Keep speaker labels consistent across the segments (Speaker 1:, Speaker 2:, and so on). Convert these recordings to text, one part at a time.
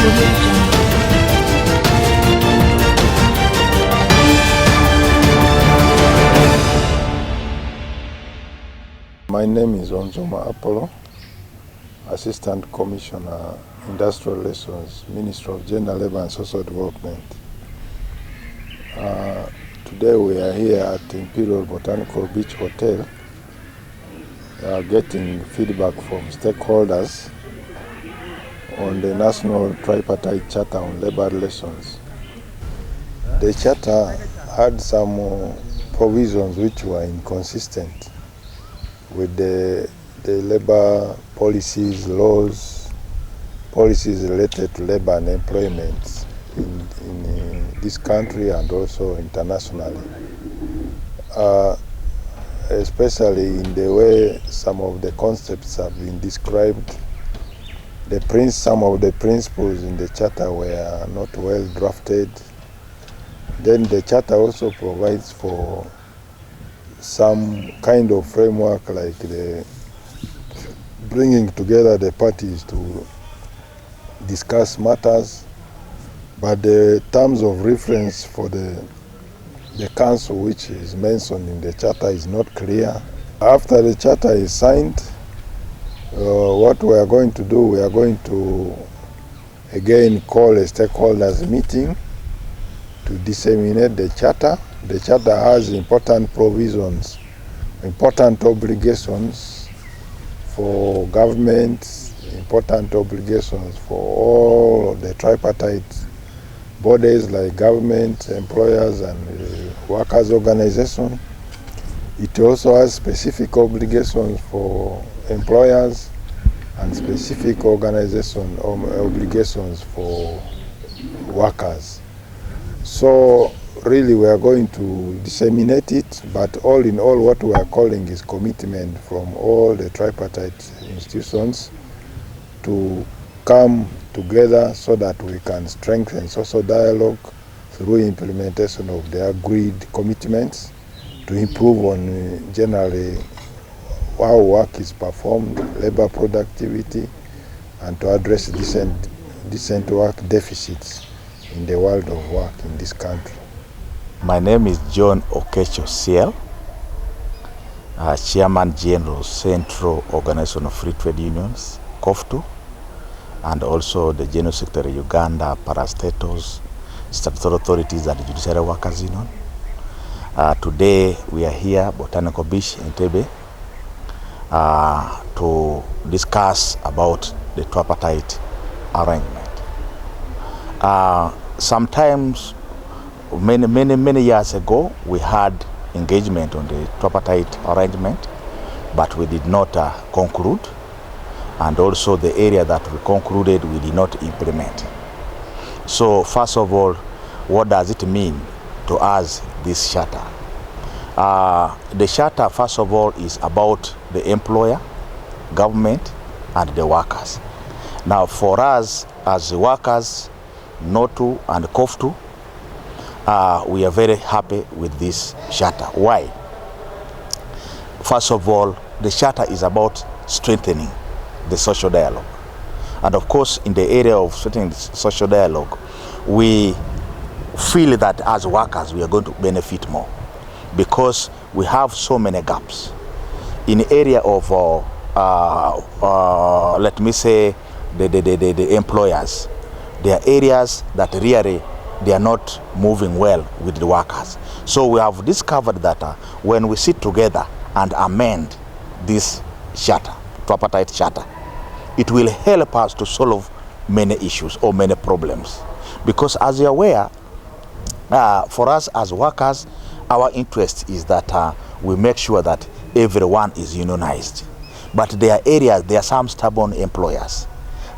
Speaker 1: My name is Onzoma Apollo, Assistant Commissioner, Industrial Relations, Ministry of Gender, Labour and Social Development. Today we are here at Imperial Botanical Beach Hotel, getting feedback from stakeholders on the National Tripartite Charter on Labour Relations. The Charter had some provisions which were inconsistent with the labor policies, laws, policies related to labor and employment in this country and also internationally. Especially in the way some of the concepts have been described. Some of the principles in the Charter were not well drafted. Then the Charter also provides for some kind of framework like the bringing together the parties to discuss matters, but the terms of reference for the council which is mentioned in the Charter is not clear. After the Charter is signed, what we are going to do, we are going to again call a stakeholders meeting to disseminate the Charter. The Charter has important provisions, important obligations for governments, important obligations for all of the tripartite bodies like government, employers and workers' organizations. It also has specific obligations for employers and specific obligations for workers. So really we are going to disseminate it, but all in all what we are calling is commitment from all the tripartite institutions to come together so that we can strengthen social dialogue through implementation of the agreed commitments to improve on generally how work is performed, labor productivity, and to address decent work deficits in the world of work in this country.
Speaker 2: My name is John Okecho Ciel, Chairman General, Central Organization of Free Trade Unions, COFTU, and also the General Secretary Uganda, Parastatos, Statutory Authorities and Judiciary Workers Union. Today we are here, Botanical Beach, Entebbe, to discuss about the tripartite arrangement. Sometimes, many years ago, we had engagement on the tripartite arrangement, but we did not conclude. And also the area that we concluded, we did not implement. So first of all, what does it mean to us, this charter? The charter, first of all, is about the employer, government, and the workers. Now for us as workers, NOTU and COFTU, we are very happy with this charter. Why? First of all, the charter is about strengthening the social dialogue. And of course, in the area of strengthening the social dialogue, we feel that as workers, we are going to benefit more because we have so many gaps. In the area of, let me say, the employers, there are areas that really they are not moving well with the workers. So we have discovered that when we sit together and amend this charter, tripartite charter, it will help us to solve many issues or many problems. Because as you're aware, for us as workers, our interest is that we make sure that everyone is unionized. But there are areas, there are some stubborn employers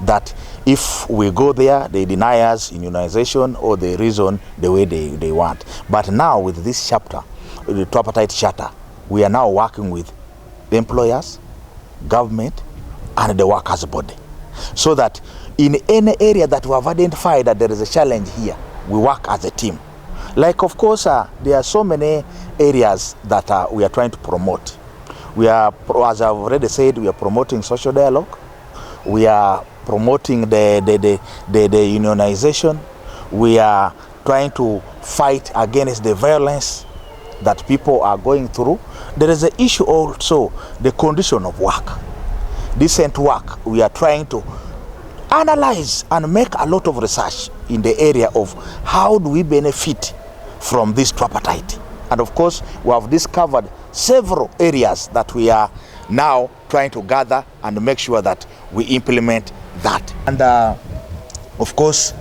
Speaker 2: that if we go there, they deny us unionization or they reason the way they want. But now with this chapter, the tripartite charter, we are now working with the employers, government, and the workers' body. So that in any area that we have identified that there is a challenge here, we work as a team. Like, of course, there are so many areas that we are trying to promote. We are, as I've already said, we are promoting social dialogue. We are promoting the unionization. We are trying to fight against the violence that people are going through. There is an issue also, the condition of work. Decent work, we are trying to analyze and make a lot of research in the area of how do we benefit from this tripartite. And of course, we have discovered several areas that we are now trying to gather and make sure that we implement that. And of course,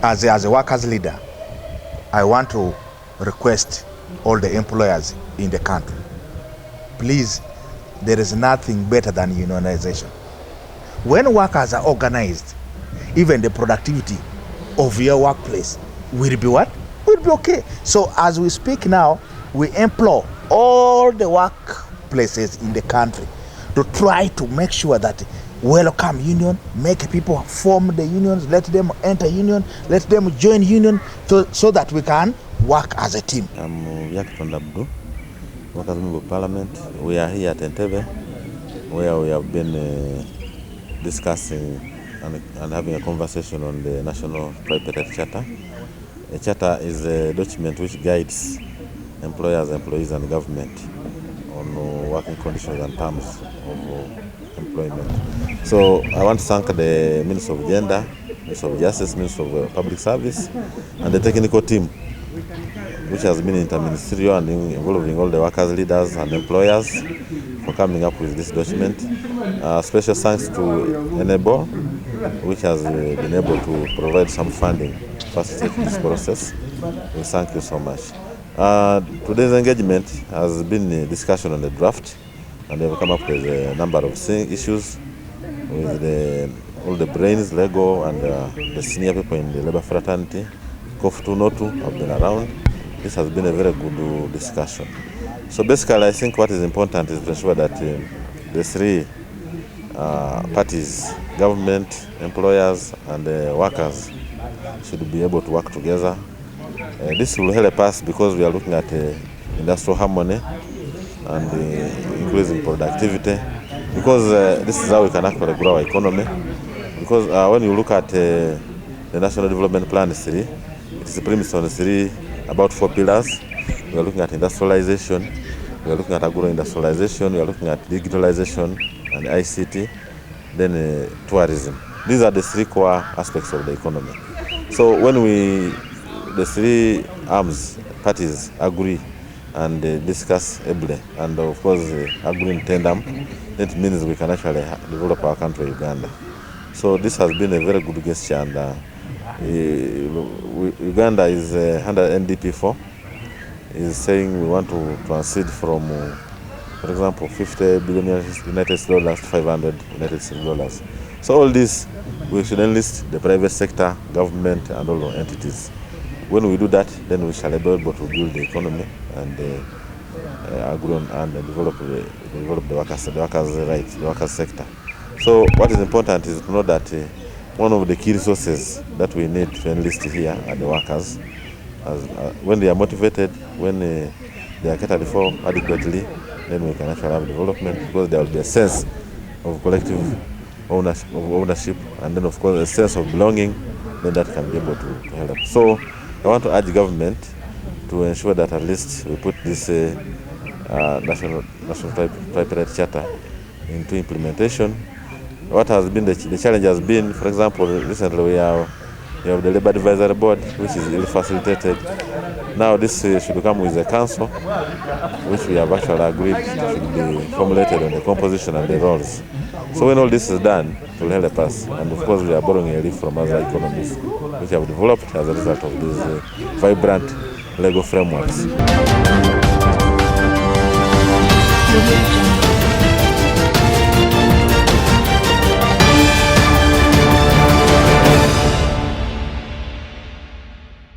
Speaker 2: as a workers leader, I want to request all the employers in the country, please, there is nothing better than unionization. When workers are organized, even the productivity of your workplace will be what? Will be okay. So as we speak now, we implore all the workplaces in the country to try to make sure that welcome union, make people form the unions, let them enter union, let them join union, so that we can work as a team.
Speaker 3: I'm Yakiton Abdu, Workers Member of Parliament. We are here at Entebbe, where we have been discussing and having a conversation on the National Tripartite Charter. A charter is a document which guides employers, employees and government on working conditions and terms of employment. So I want to thank the Minister of Gender, Minister of Justice, Minister of Public Service and the technical team, which has been interministerial and involving all the workers, leaders and employers for coming up with this document. Special thanks to Enable, which has been able to provide some funding to facilitate this process. We thank you so much. Today's engagement has been a discussion on the draft, and we have come up with a number of issues with all the brains, Lego, and the senior people in the labor fraternity. COFTU, NOTU have been around. This has been a very good discussion. So basically, I think what is important is to ensure that the three parties, government, employers, and workers, should be able to work together. This will help us because we are looking at industrial harmony and increasing productivity, because this is how we can actually grow our economy. Because when you look at the National Development Plan 3, it is premised on about 4 pillars. We are looking at industrialization, we are looking at agro-industrialization, we are looking at digitalization and ICT, then tourism. These are the 3 core aspects of the economy. So when the 3 arms parties agree and discuss ably, and of course agree in tandem, that means we can actually develop our country, Uganda. So this has been a very good gesture, and Uganda is under NDP4, is saying we want to transit from, for example, 50 billion United States dollars to 500 United States dollars. So all this, we should enlist the private sector, government, and all the entities. When we do that, then we shall be able to build the economy and grow and develop the workers' rights, the workers' sector. So what is important is to know that one of the key resources that we need to enlist here are the workers. When they are motivated, when they are catered for adequately, then we can actually have development, because there will be a sense of collective ownership, and then of course a sense of belonging, then that can be able to help. So I want to urge government to ensure that at least we put this National Tripartite Charter into implementation. What has been the challenge has been, for example, recently we have the Labour Advisory Board, which is ill facilitated. Now this should come with a council, which we have actually agreed should be formulated on the composition and the roles. So when all this is done, it will help us. And of course, we are borrowing a leaf from other economies, which have developed as a result of these vibrant legal frameworks.